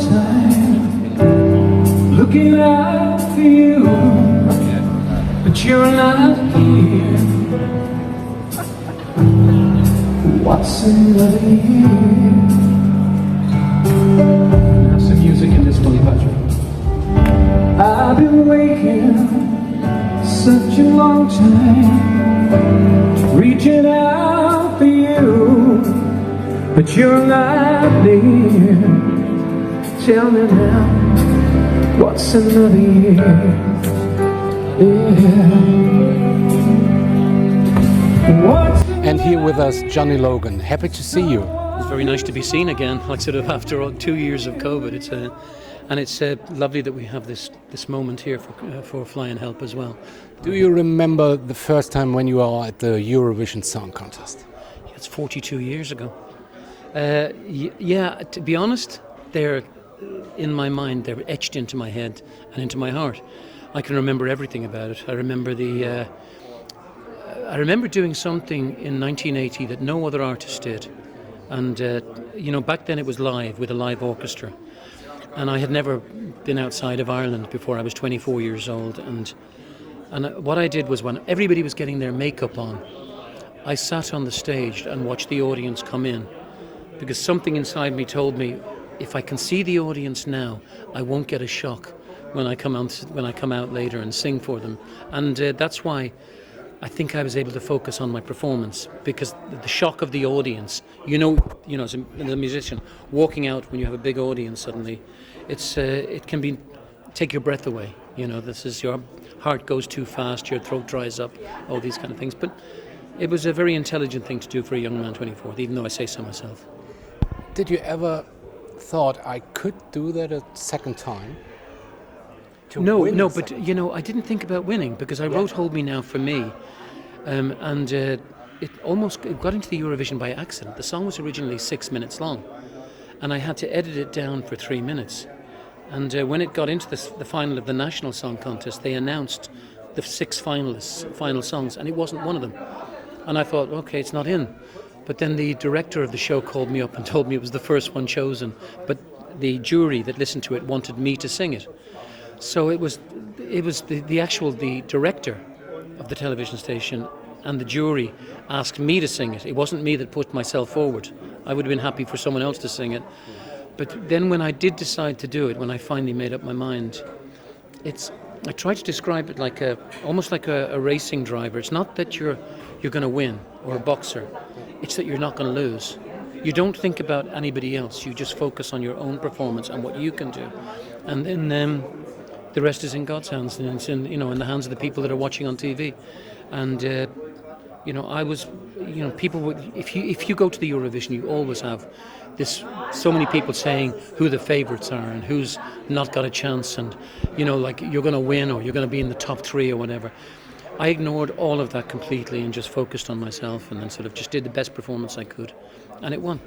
time looking out for you, but you're not here. What's another year? Have some music in this one, Patrick. I've been waiting such a long time, reaching out for you, but you're not near. Tell me now, what's another year? Yeah. And here with us, Johnny Logan. Happy to see you. It's very nice to be seen again, like sort of after 2 years of COVID. It's lovely that we have this moment here for Fly and Help as well. Do you remember the first time when you were at the Eurovision Song Contest? It's 42 years ago. Yeah, to be honest, they're in my mind, they're etched into my head and into my heart. I can remember everything about it. I remember doing something in 1980 that no other artist did. And, back then it was live with a live orchestra. And I had never been outside of Ireland before I was 24 years old. And what I did was, when everybody was getting their makeup on, I sat on the stage and watched the audience come in. Because something inside me told me, if I can see the audience now, I won't get a shock when I come out later and sing for them. And that's why I think I was able to focus on my performance, because the shock of the audience, as a musician, walking out when you have a big audience suddenly, it can take your breath away. Your heart goes too fast, your throat dries up, all these kind of things. But it was a very intelligent thing to do for a young man, 24, even though I say so myself. Did you ever thought I could do that a second time? No, but I didn't think about winning, because I wrote Hold Me Now for me, and it got into the Eurovision by accident. The song was originally 6 minutes long, and I had to edit it down for 3 minutes. And when it got into the final of the National Song Contest, they announced the 6 final songs, and it wasn't one of them. And I thought, okay, it's not in. But then the director of the show called me up and told me it was the first one chosen, but the jury that listened to it wanted me to sing it. So it was the director of the television station and the jury asked me to sing it. It wasn't me that put myself forward. I would have been happy for someone else to sing it. But then when I did decide to do it, when I finally made up my mind, I try to describe it almost like a racing driver. It's not that you're going to win, or a boxer. It's that you're not going to lose. You don't think about anybody else. You just focus on your own performance and what you can do. And then the rest is in God's hands, and it's in the hands of the people that are watching on TV. And I was, people would, if you go to the Eurovision, you always have so many people saying who the favourites are and who's not got a chance, and you're going to win, or you're going to be in the top 3 or whatever. I ignored all of that completely and just focused on myself, and then sort of just did the best performance I could, and it won.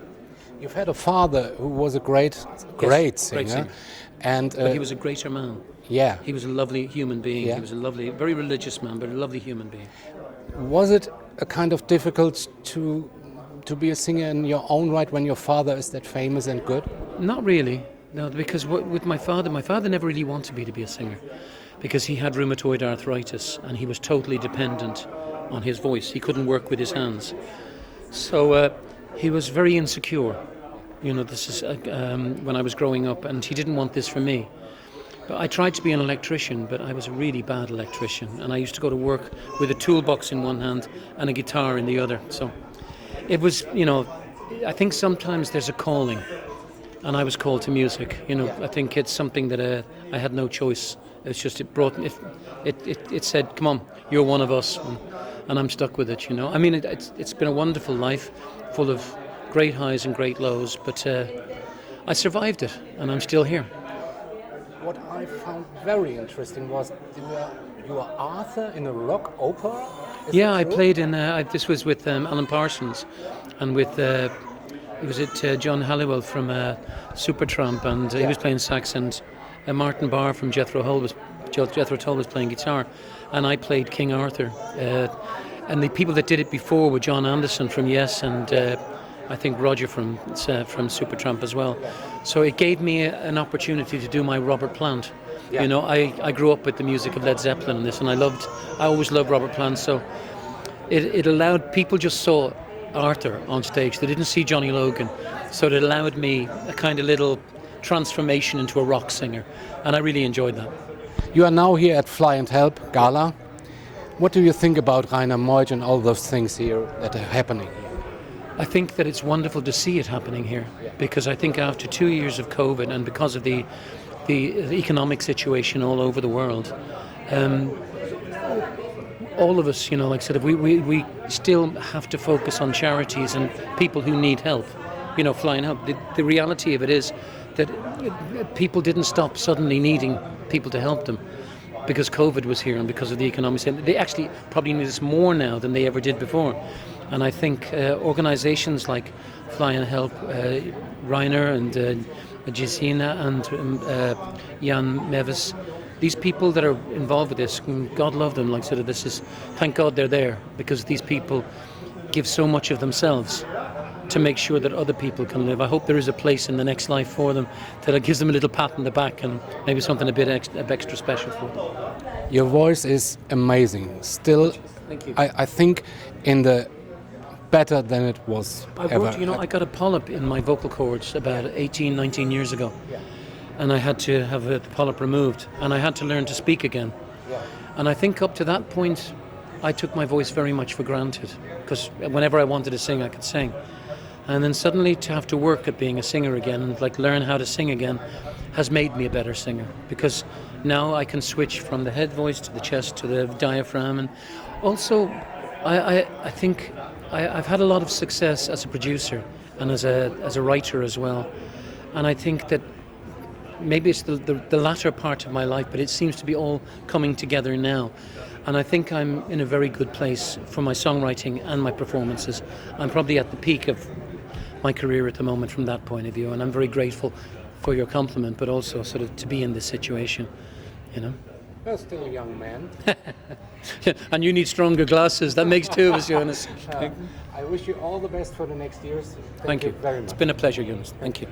You've had a father who was a great singer. Great singer. But he was a greater man. Yeah. He was a lovely human being. Yeah. He was a lovely, very religious man, but a lovely human being. Was it a kind of difficult to be a singer in your own right when your father is that famous and good? Not really, no, because with my father never really wanted me to be a singer, because he had rheumatoid arthritis and he was totally dependent on his voice. He couldn't work with his hands. So he was very insecure. This is when I was growing up, and he didn't want this for me. But I tried to be an electrician, but I was a really bad electrician, and I used to go to work with a toolbox in one hand and a guitar in the other. So it was, I think sometimes there's a calling, and I was called to music. I think it's something that I had no choice. It's just it said, come on, you're one of us, and I'm stuck with it. I mean, it's been a wonderful life, full of great highs and great lows, but I survived it, and I'm still here. What I found very interesting was you were Arthur in a rock opera? Yeah, I played in, this was with Alan Parsons, and with, was it John Halliwell from Supertramp, and he was playing sax, and Martin Barr from Jethro Tull was playing guitar, and I played King Arthur. And the people that did it before were John Anderson from Yes, and I think Roger from Supertramp as well. So it gave me an opportunity to do my Robert Plant. Yeah. You know, I grew up with the music of Led Zeppelin and this, and I always loved Robert Plant. So it allowed, people just saw Arthur on stage. They didn't see Johnny Logan. So it allowed me a kind of little transformation into a rock singer, and I really enjoyed that. You are now here at FLY HELP-Gala. What do you think about Rainer Meusch and all those things here that are happening? I think that it's wonderful to see it happening here, because I think after 2 years of COVID and because of the economic situation all over the world, all of us, you know, like I said, we still have to focus on charities and people who need help. You know, FLY Help. The reality of it is that people didn't stop suddenly needing people to help them because COVID was here and because of the economic situation. They actually probably need us more now than they ever did before. And I think organizations like FLY Help, Rainer and Gisina and Jan Mevis, these people that are involved with this, God love them, like sort of this is, thank God they're there, because these people give so much of themselves to make sure that other people can live. I hope there is a place in the next life for them that gives them a little pat on the back and maybe something a bit extra special for them. Your voice is amazing. Still, Thank you. I think in the better than it was ever. I got a polyp in my vocal cords about 18, 19 years ago. And I had to have the polyp removed, and I had to learn to speak again. And I think up to that point, I took my voice very much for granted, because whenever I wanted to sing, I could sing. And then suddenly to have to work at being a singer again and like learn how to sing again has made me a better singer, because now I can switch from the head voice to the chest to the diaphragm. And also I think I've had a lot of success as a producer and as a writer as well. And I think that maybe it's the latter part of my life, but it seems to be all coming together now. And I think I'm in a very good place for my songwriting and my performances. I'm probably at the peak of my career at the moment from that point of view, and I'm very grateful for your compliment, but also sort of to be in this situation, you know. You're still a young man. And you need stronger glasses. That makes two of us, Jonas. I wish you all the best for the next years. Thank you very much. It's been a pleasure, Jonas. Thank you.